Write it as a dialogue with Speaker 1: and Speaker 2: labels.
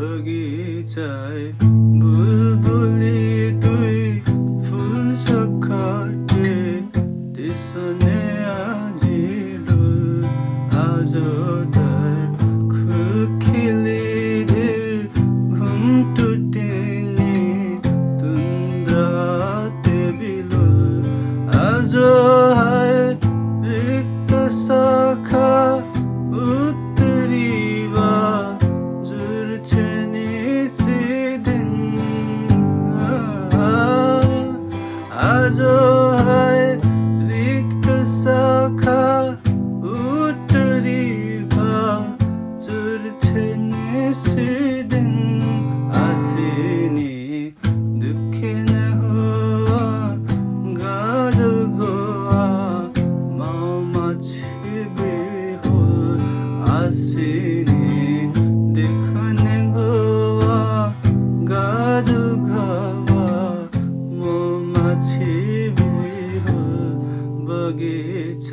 Speaker 1: बगीचाय बुलबुली तुई फुल सखाटे त्यसोने আজি डुल आज तर खुखिली धीर घुम टुटिनी तुन्द्राते बिलुल आज हाय रिक्त शाखा उत्तरीवा जुर्छेनी सिदिन आज हाय रिक्त शाखा उत्तरीवा जुर्छेनी सिदिन आसिनी दुखिन हुआ गाजल गोआ मामा छिबे हो आसिनी देखने गोआ गाजल गावा मामा छिबे हो बगीचा।